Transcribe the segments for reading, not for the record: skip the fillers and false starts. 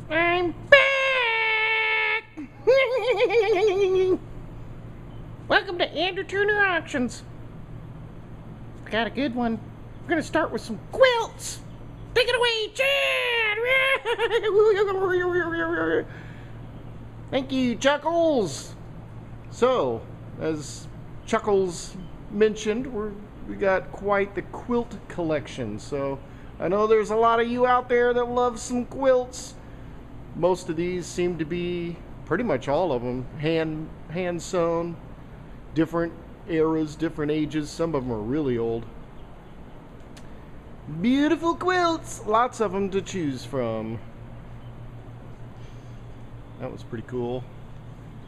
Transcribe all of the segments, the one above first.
I'm back! Welcome to Andrew Turner Auctions. Got a good one. We're gonna start with some quilts. Take it away, Chad! Thank you, Chuckles. So, as Chuckles mentioned, we got quite the quilt collection. So, I know there's a lot of you out there that love some quilts. Most of these seem to be, pretty much all of them, hand sewn, different eras, different ages. Some of them are really old. Beautiful quilts, lots of them to choose from. That was pretty cool.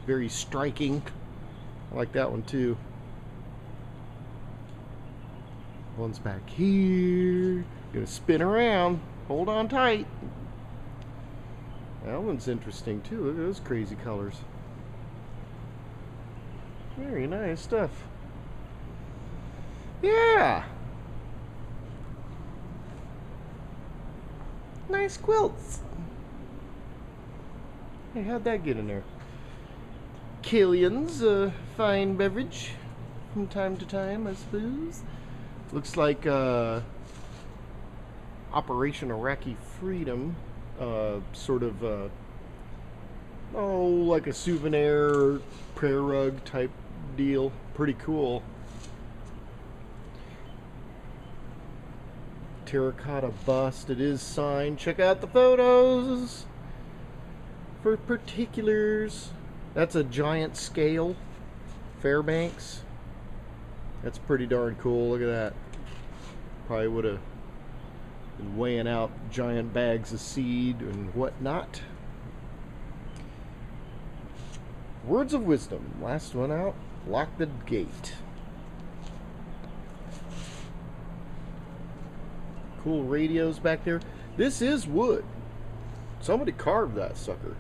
Very striking. I like that one too. One's back here. Gonna spin around. Hold on tight. That one's interesting too. Look at those crazy colors. Very nice stuff. Yeah. Nice quilts. Hey, how'd that get in there? Killian's a fine beverage from time to time, I suppose. Looks like Operation Iraqi Freedom, sort of, like a souvenir prayer rug type deal. Pretty cool. Terracotta bust. It is signed. Check out the photos for particulars. That's a giant scale. Fairbanks. That's pretty darn cool. Look at that. Probably would have been weighing out giant bags of seed and whatnot. Words of wisdom. Last one out. Lock the gate. Cool radios back there. This is wood. Somebody carved that sucker.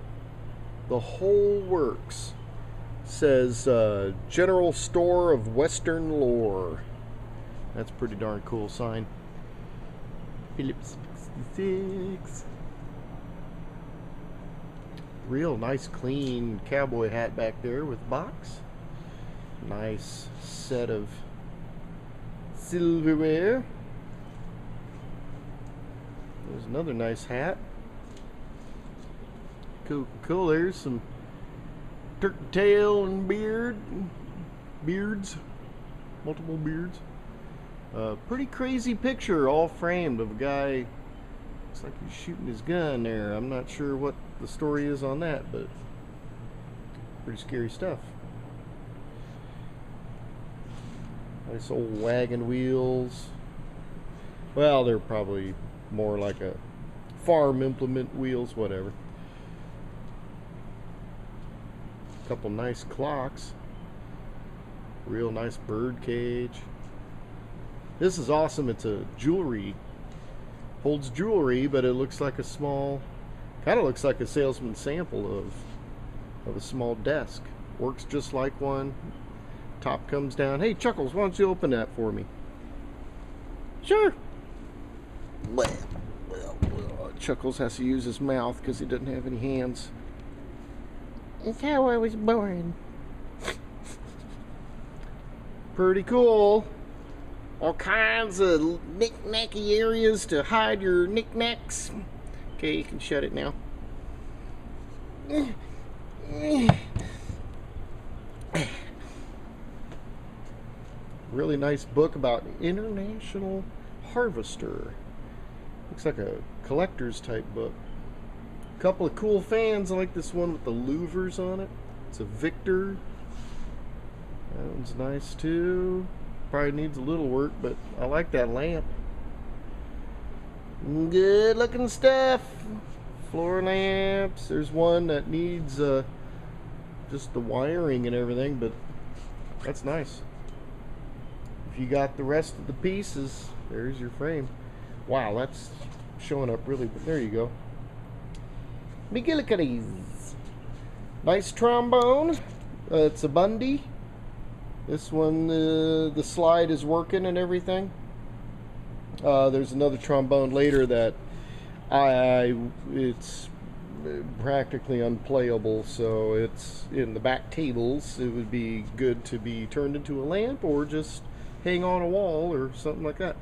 The whole works. Says General Store of Western Lore. That's a pretty darn cool sign. Phillips 66. Real nice clean cowboy hat back there with box. Nice set of silverware. There's another nice hat. Cool. There's some turkey tail and beards, multiple beards. Pretty crazy picture, all framed, of a guy. Looks like he's shooting his gun there. I'm not sure what the story is on that, but pretty scary stuff. Nice old wagon wheels. Well, they're probably more like a farm implement wheels, whatever. Couple nice clocks. Real nice bird cage. This is awesome. It's a jewelry. Holds jewelry, but it looks like a small, kind of looks like a salesman sample of a small desk. Works just like one. Top comes down. Hey, Chuckles, why don't you open that for me? Sure. Well, Chuckles has to use his mouth because he doesn't have any hands. It's how I was born. Pretty cool. All kinds of knick-knacky areas to hide your knickknacks. Okay, you can shut it now. Really nice book about International Harvester. Looks like a collector's type book. Couple of cool fans. I like this one with the louvers on it. It's a Victor. That one's nice too. Probably needs a little work, but I like that lamp. Good looking stuff. Floor lamps. There's one that needs just the wiring and everything, but that's nice. If you got the rest of the pieces, there's your frame. Wow, that's showing up really, but there you go. McGillicuddy's. Nice trombone. It's a Bundy. This one, the slide is working and everything. There's another trombone later that it's practically unplayable, so it's in the back tables. It would be good to be turned into a lamp or just hang on a wall or something like that.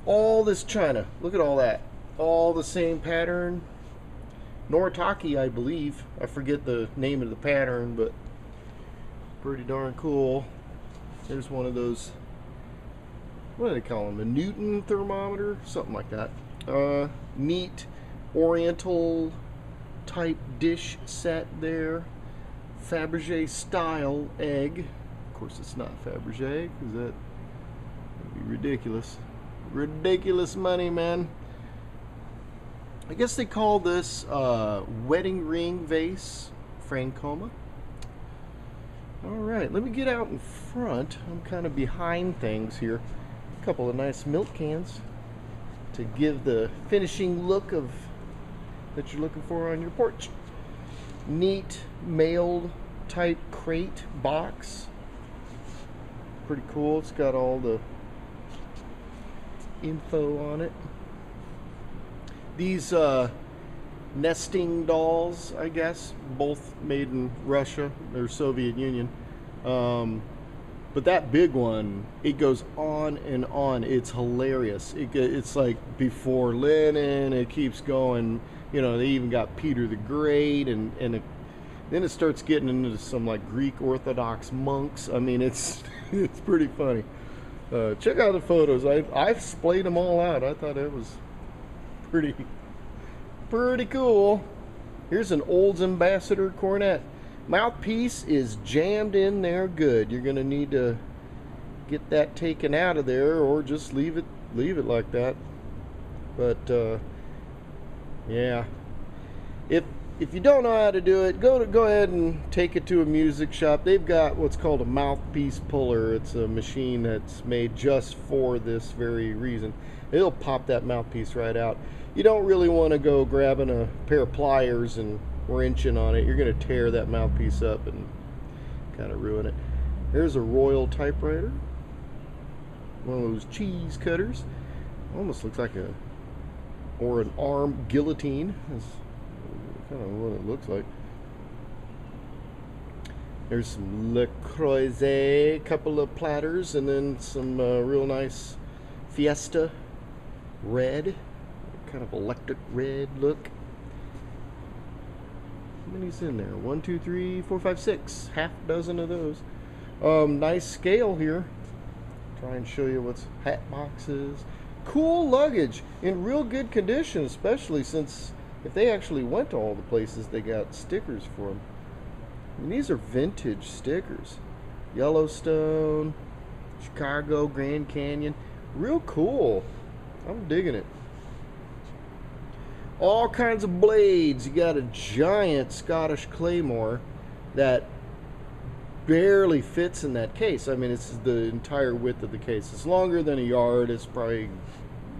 All this china, look at all that, all the same pattern. Noritake, I believe. I forget the name of the pattern, but pretty darn cool. There's one of those, what do they call them, a Newton thermometer, something like that. Neat oriental type dish set there. Fabergé style egg. Of course it's not Fabergé, because that would be ridiculous. Ridiculous money, man. I guess they call this wedding ring vase Francoma. Alright, let me get out in front. I'm kind of behind things here. A couple of nice milk cans to give the finishing look of that you're looking for on your porch. Neat mailed type crate box. Pretty cool. It's got all the info on it. These nesting dolls, I guess, both made in Russia or Soviet Union. But that big one, it goes on and on. It's hilarious. It's like before Lenin. It keeps going. You know, they even got Peter the Great, and then it starts getting into some like Greek Orthodox monks. I mean, it's it's pretty funny. Check out the photos. I've splayed them all out. I thought it was pretty cool. Here's an Olds Ambassador cornet. Mouthpiece is jammed in there good. You're gonna need to get that taken out of there, or just leave it like that. But yeah, if you don't know how to do it, go ahead and take it to a music shop. They've got what's called a mouthpiece puller. It's a machine that's made just for this very reason. It'll pop that mouthpiece right out. You don't really want to go grabbing a pair of pliers and wrenching on it. You're going to tear that mouthpiece up and kind of ruin it. There's a Royal typewriter. One of those cheese cutters. Almost looks like an arm guillotine. That's kind of what it looks like. There's some Le Creuset, couple of platters, and then some real nice Fiesta red, kind of electric red look. How many's in there? 1, 2, 3, 4, 5, 6. Half dozen of those. Nice scale here. Try and show you what's hat boxes. Cool luggage in real good condition, especially since if they actually went to all the places they got stickers for them. And these are vintage stickers. Yellowstone, Chicago, Grand Canyon. Real cool. I'm digging it. All kinds of blades. You got a giant Scottish Claymore that barely fits in that case. I mean, it's the entire width of the case. It's longer than a yard. It's probably,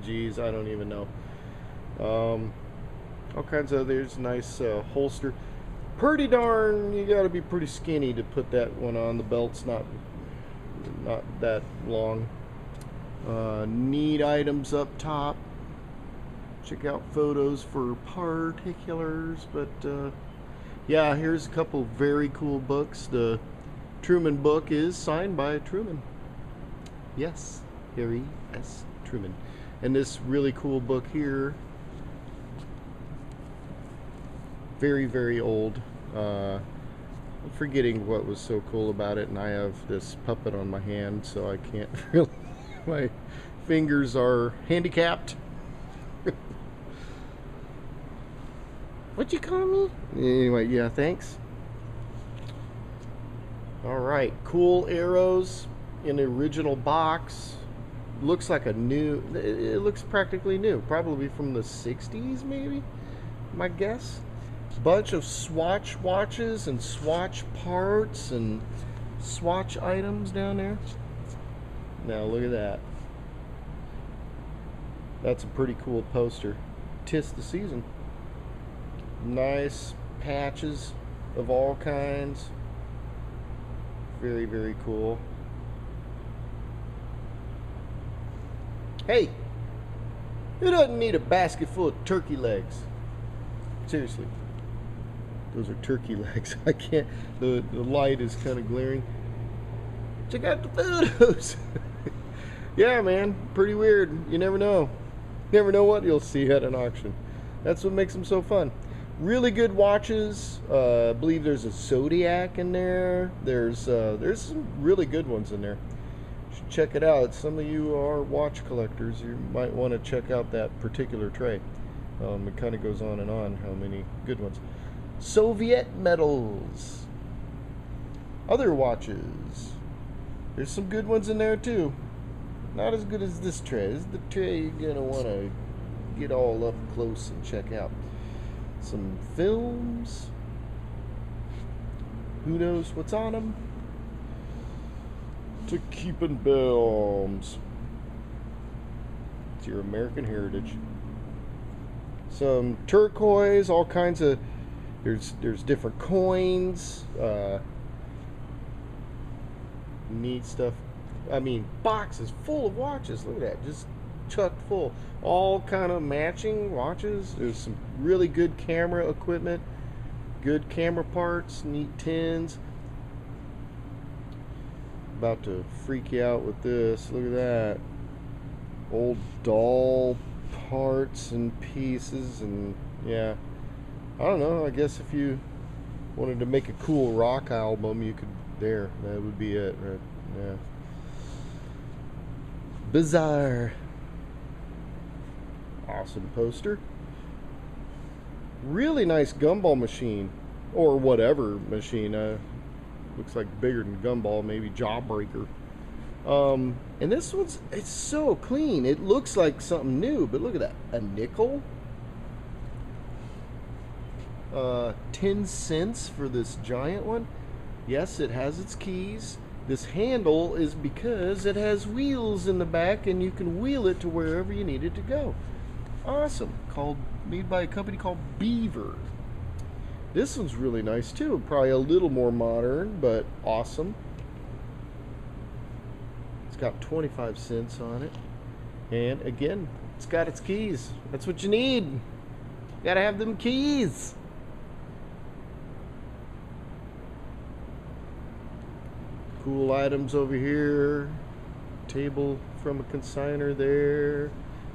geez, I don't even know. All kinds of, there's a nice holster. Pretty darn, you got to be pretty skinny to put that one on. The belt's not that long. Neat items up top. Check out photos for particulars. But yeah, here's a couple very cool books. The Truman book is signed by Truman. Yes, Harry S. Truman. And this really cool book here, very, very old. I'm forgetting what was so cool about it, and I have this puppet on my hand, so I can't really, my fingers are handicapped. What'd you call me? Anyway, yeah, thanks. Alright, cool arrows in the original box. Looks like a new, it looks practically new, probably from the 60s maybe, my guess. Bunch of Swatch watches and Swatch parts and Swatch items down there. Now look at that. That's a pretty cool poster. 'Tis the season. Nice patches of all kinds. Very, very cool. Hey, who doesn't need a basket full of turkey legs? Seriously. Those are turkey legs. I can't, the light is kind of glaring. Check out the photos. Yeah, man, pretty weird. You never know. Never know what you'll see at an auction. That's what makes them so fun. Really good watches. I believe there's a Zodiac in there. There's some really good ones in there. You should check it out. Some of you are watch collectors. You might want to check out that particular tray. It kind of goes on and on how many good ones. Soviet medals. Other watches. There's some good ones in there too. Not as good as this tray. This is the tray you're going to want to get all up close and check out. Some films. Who knows what's on them? To keeping films. It's your American heritage. Some turquoise, all kinds of. There's different coins. Neat stuff. I mean, boxes full of watches. Look at that, just chucked full. All kind of matching watches. There's some really good camera equipment, good camera parts, neat tins. About to freak you out with this. Look at that. Old doll parts and pieces, and yeah. I don't know. I guess if you wanted to make a cool rock album, you could. There, that would be it, right? Yeah. Bizarre. Awesome poster. Really nice gumball machine, or whatever machine. Looks like bigger than gumball, maybe Jawbreaker. And this one's, it's so clean. It looks like something new, but look at that. A nickel. 10 cents for this giant one. Yes, it has its keys. This handle is because it has wheels in the back and you can wheel it to wherever you need it to go. Awesome. Made by a company called Beaver. This one's really nice too. Probably a little more modern, but awesome. It's got 25 cents on it. And again, it's got its keys. That's what you need. You gotta have them keys. Cool items over here. Table from a consignor there.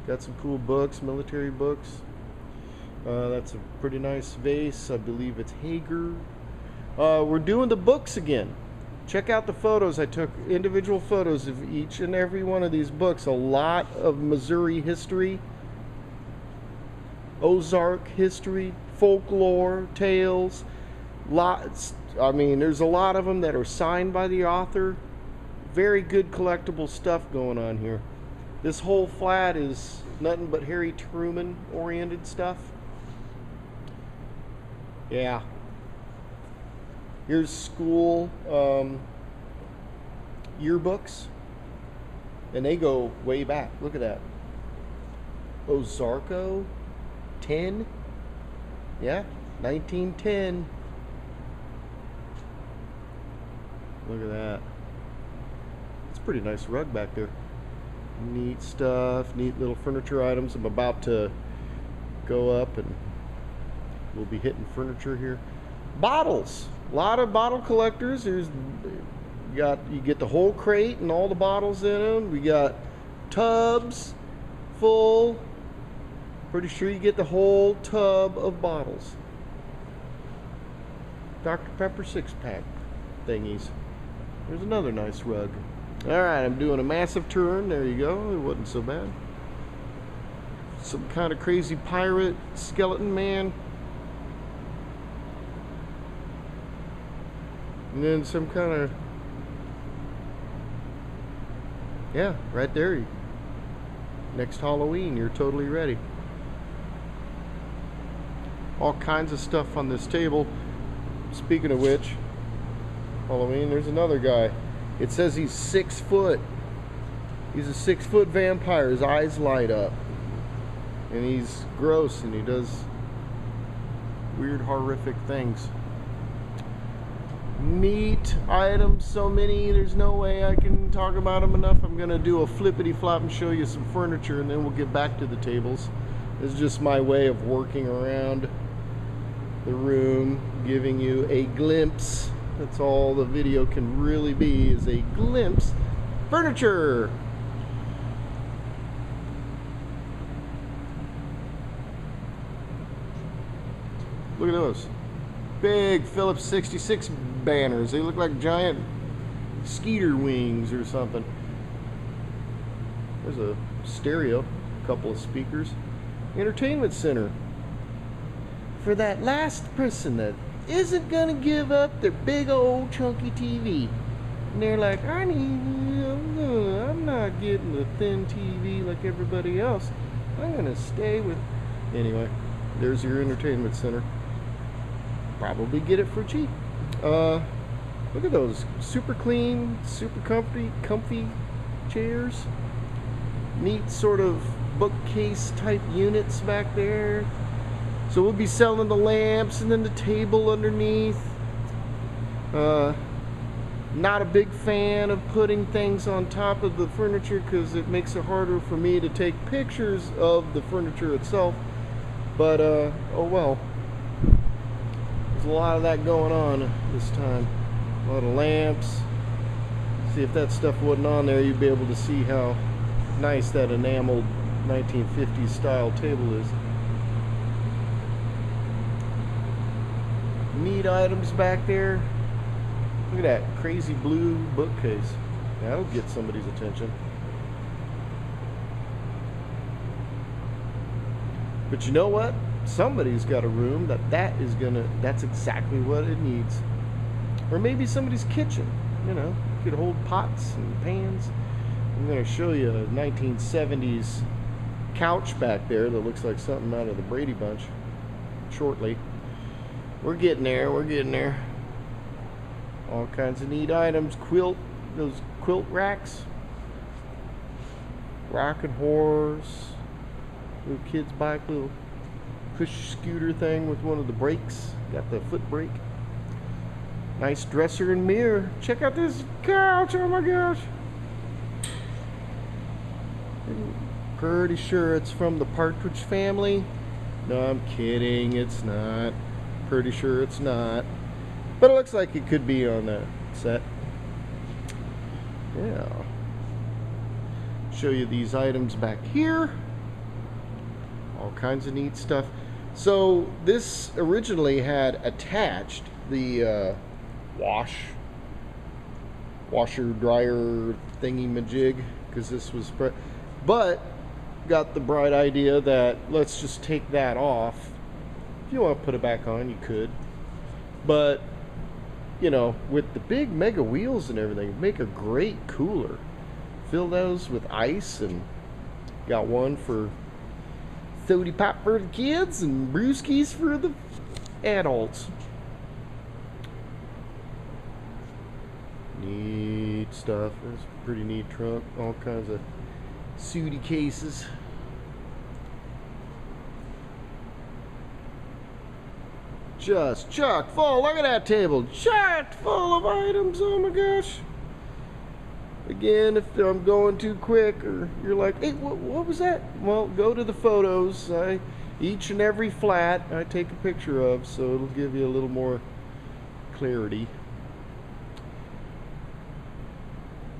Got some cool books, military books. That's a pretty nice vase. I believe it's Hager. We're doing the books again. Check out the photos. I took individual photos of each and every one of these books. A lot of Missouri history, Ozark history, folklore, tales. Lots. I mean, there's a lot of them that are signed by the author. Very good collectible stuff going on here. This whole flat is nothing but Harry Truman oriented stuff. Yeah. Here's school yearbooks. And they go way back. Look at that. Ozarko 10. Yeah, 1910. Look at that. It's a pretty nice rug back there. Neat stuff, neat little furniture items. I'm about to go up and we'll be hitting furniture here. Bottles. A lot of bottle collectors. You get the whole crate and all the bottles in them. We got tubs full. Pretty sure you get the whole tub of bottles. Dr. Pepper 6-pack thingies. There's another nice rug. Alright, I'm doing a massive turn. There you go. It wasn't so bad. Some kind of crazy pirate skeleton man. And then some kind of... Yeah, right there. Next Halloween, you're totally ready. All kinds of stuff on this table. Speaking of which, Halloween, there's another guy. It says he's 6 foot. He's a 6 foot vampire. His eyes light up. And he's gross and he does weird, horrific things. Neat items, so many, there's no way I can talk about them enough. I'm going to do a flippity flop and show you some furniture and then we'll get back to the tables. It's just my way of working around the room, giving you a glimpse. That's all the video can really be, is a glimpse. Furniture! Look at those. Big Phillips 66 banners. They look like giant skeeter wings or something. There's a stereo, a couple of speakers. Entertainment center. For that last person that isn't gonna give up their big old chunky TV. And they're like, I'm not getting the thin TV like everybody else. I'm gonna stay with... Anyway, there's your entertainment center. Probably get it for cheap. Look at those. Super clean, super comfy chairs. Neat sort of bookcase type units back there. So we'll be selling the lamps and then the table underneath. Not a big fan of putting things on top of the furniture because it makes it harder for me to take pictures of the furniture itself. But oh well. There's a lot of that going on this time. A lot of lamps. See, if that stuff wasn't on there, you'd be able to see how nice that enameled 1950s style table is. Neat items back there. Look at that crazy blue bookcase. That'll get somebody's attention. But you know what? Somebody's got a room that's exactly what it needs. Or maybe somebody's kitchen, you know, could hold pots and pans. I'm going to show you a 1970s couch back there that looks like something out of the Brady Bunch shortly. We're getting there, we're getting there. All kinds of neat items. Those quilt racks. Rocking horse. Little kid's bike, little push scooter thing with one of the brakes. Got the foot brake. Nice dresser and mirror. Check out this couch, oh my gosh. Pretty sure it's from the Partridge Family. No, I'm kidding, it's not. Pretty sure it's not. But it looks like it could be on that set. Yeah. Show you these items back here. All kinds of neat stuff. So this originally had attached the washer dryer thingy majig, because this was but got the bright idea that let's just take that off. If you want to put it back on, you could, but you know, with the big mega wheels and everything, make a great cooler. Fill those with ice, and got one for soda pop for the kids and brewskis for the adults. Neat stuff. That's a pretty neat trunk. All kinds of sooty cases. Just chock full. Look at that table. Chock full of items. Oh my gosh. Again, if I'm going too quick or you're like, hey, what was that? Well, go to the photos. Each and every flat I take a picture of, so it'll give you a little more clarity.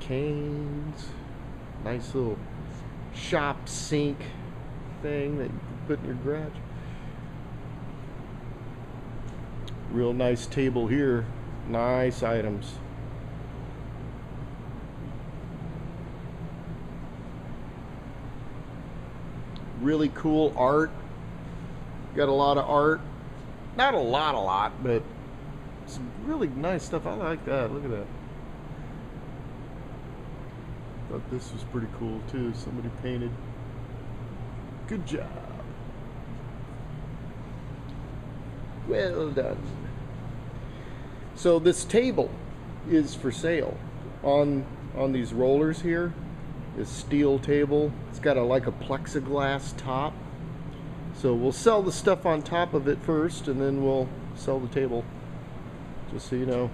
Canes. Nice little shop sink thing that you can put in your garage. Real nice table here. Nice items. Really cool art. Got a lot of art. Not a lot, but some really nice stuff. I like that. Look at that. Thought this was pretty cool too. Somebody painted. Good job. Well done. So this table is for sale on these rollers here. This steel table. It's got like a plexiglass top. So we'll sell the stuff on top of it first, and then we'll sell the table. Just so you know.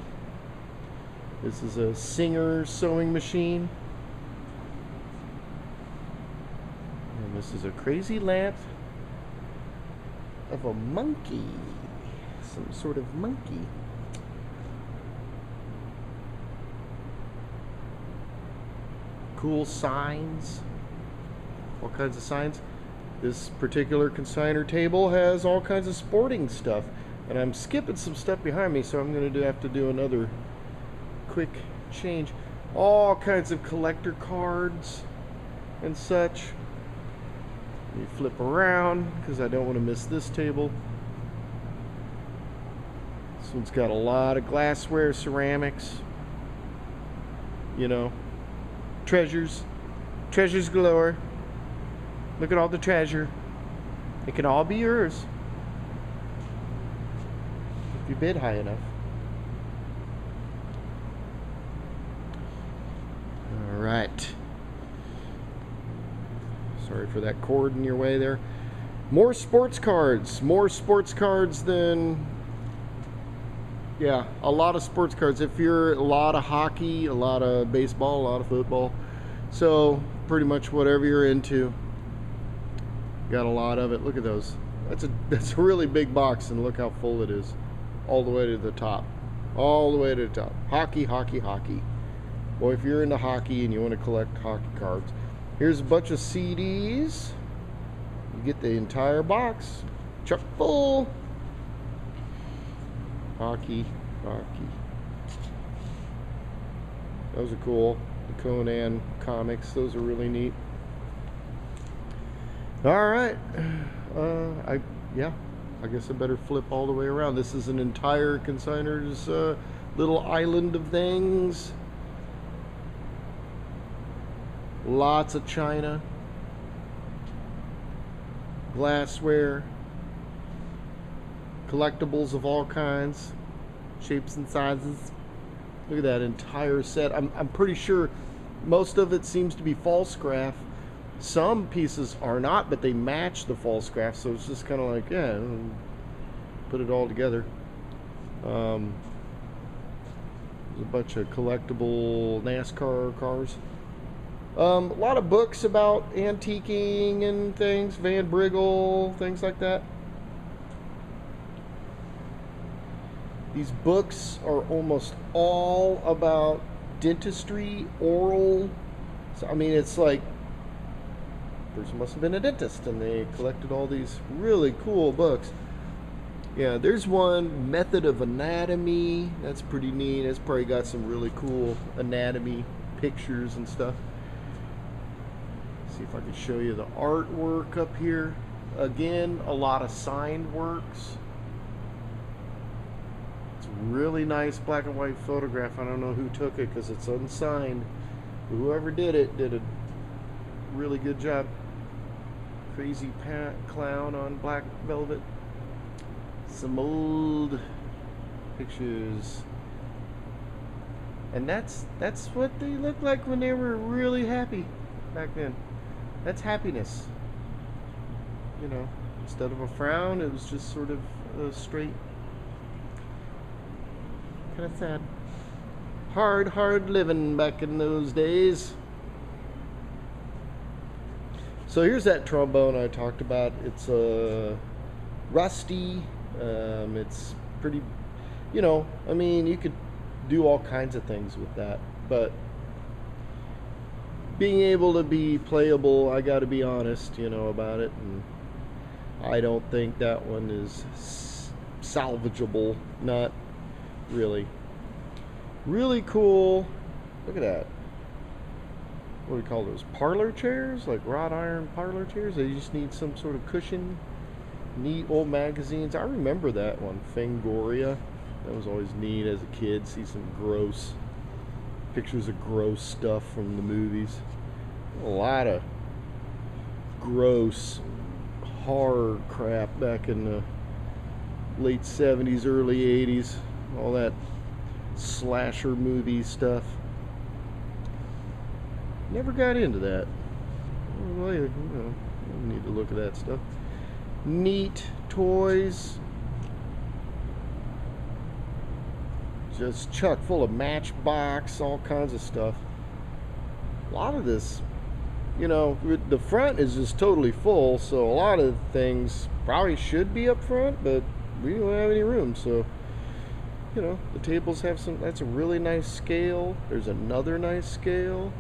This is a Singer sewing machine. And this is a crazy lamp of a monkey. some sort of monkey. Cool signs. All kinds of signs. This particular consignor table has all kinds of sporting stuff. And I'm skipping some stuff behind me, so I'm going to have to do another quick change. All kinds of collector cards and such. Let me flip around because I don't want to miss this table. This one's got a lot of glassware, ceramics. You know, treasures galore. Look at all the treasure. It can all be yours if you bid high enough. All right. Sorry for that cord in your way there. More sports cards. More sports cards than... Yeah, a lot of sports cards. If you're a lot of hockey, a lot of baseball, a lot of football. So pretty much whatever you're into. Got a lot of it. Look at those. That's a really big box, and look how full it is. All the way to the top. All the way to the top. Hockey, hockey, hockey. Well, if you're into hockey and you want to collect hockey cards, here's a bunch of CDs. You get the entire box. Chock full. Hockey, hockey. Those are cool. The Conan comics. Those are really neat. All right. I guess I better flip all the way around. This is an entire consignor's little island of things. Lots of china, glassware, collectibles of all kinds, shapes and sizes. Look at that entire set. I'm pretty sure most of it seems to be false graph. Some pieces are not, but they match the false graph, so it's just kind of like, yeah, put it all together. There's a bunch of collectible NASCAR cars. A lot of books about antiquing and things, Van Briggle, things like that. These books are almost all about dentistry, oral. So, I mean, it's like, person must have been a dentist, and they collected all these really cool books. Yeah, there's one, Method of Anatomy. That's pretty neat. It's probably got some really cool anatomy pictures and stuff. See if I can show you the artwork up here. Again, a lot of signed works. It's a really nice black and white photograph. I don't know who took it because it's unsigned. Whoever did it did a really good job. Crazy clown on black velvet. Some old pictures. And that's what they looked like when they were really happy back then. That's happiness. You know, instead of a frown, it was just sort of straight. Kind of sad. Hard living back in those days. So here's that trombone I talked about. It's rusty. It's pretty, you know, I mean, you could do all kinds of things with that, but being able to be playable, I gotta be honest, you know, about it, and I don't think that one is salvageable. Not really. Really cool. Look at that. What do we call those? Parlor chairs? Like wrought iron parlor chairs? They just need some sort of cushion. Neat old magazines. I remember that one, Fangoria. That was always neat as a kid. See some gross pictures of gross stuff from the movies. A lot of gross horror crap back in the late 70s, early 80s. All that slasher movie stuff. Never got into that. Well, you know, I need to look at that stuff. Neat toys. Just chock full of Matchbox, all kinds of stuff. A lot of this, you know, the front is just totally full, so a lot of things probably should be up front, but we don't have any room, so you know, the tables have some. That's a really nice scale. There's another nice scale.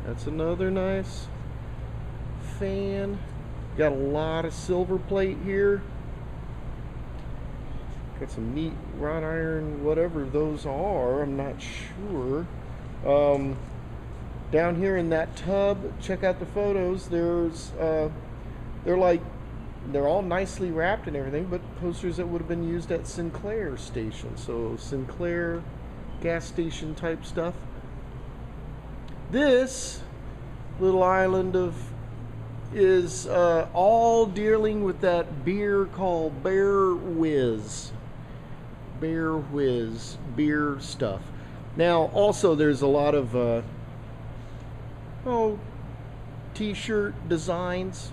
That's another nice fan. Got a lot of silver plate here. Got some neat wrought iron, whatever those are, I'm not sure. Down here in that tub, check out the photos. There's they're all nicely wrapped and everything, but posters that would have been used at Sinclair station. So Sinclair gas station type stuff. This little island is all dealing with that beer called Bear Whiz. Bear Whiz beer stuff. Now also there's a lot of t-shirt designs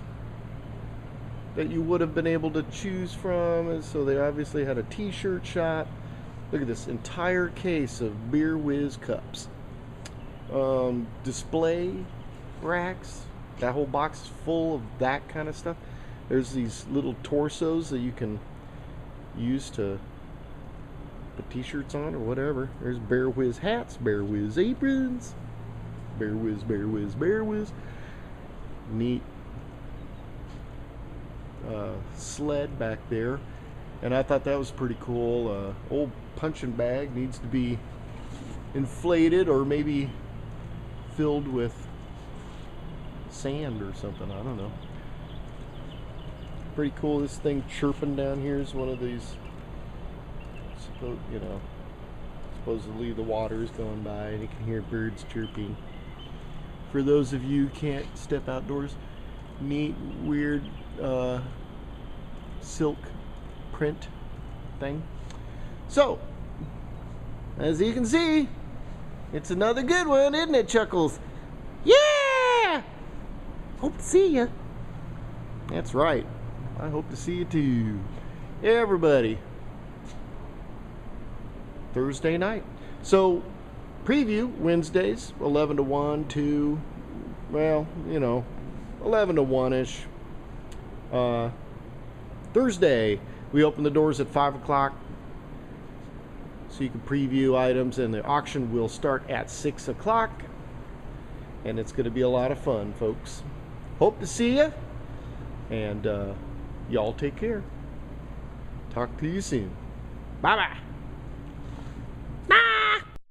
that you would have been able to choose from, and so they obviously had a t-shirt shop. Look at this entire case of Beer Whiz cups. Display racks. That whole box is full of that kind of stuff. There's these little torsos that you can use to put t-shirts on or whatever. There's Bear Whiz hats, Bear Whiz aprons, Bear Whiz, Bear Whiz, Bear Whiz. Neat sled back there, and I thought that was pretty cool. Old punching bag needs to be inflated or maybe filled with sand or something. I don't know. Pretty cool. This thing chirping down here is one of these. Supposedly the water is going by and you can hear birds chirping. For those of you who can't step outdoors, neat, weird silk print thing. So, as you can see, it's another good one, isn't it, Chuckles? Yeah! Hope to see you. That's right. I hope to see you too. Everybody. Thursday night. So, preview Wednesdays, 11 to 1, 2, well, 11 to 1-ish. Thursday, we open the doors at 5 o'clock so you can preview items, and the auction will start at 6 o'clock. And it's going to be a lot of fun, folks. Hope to see you, and y'all take care. Talk to you soon. Bye-bye.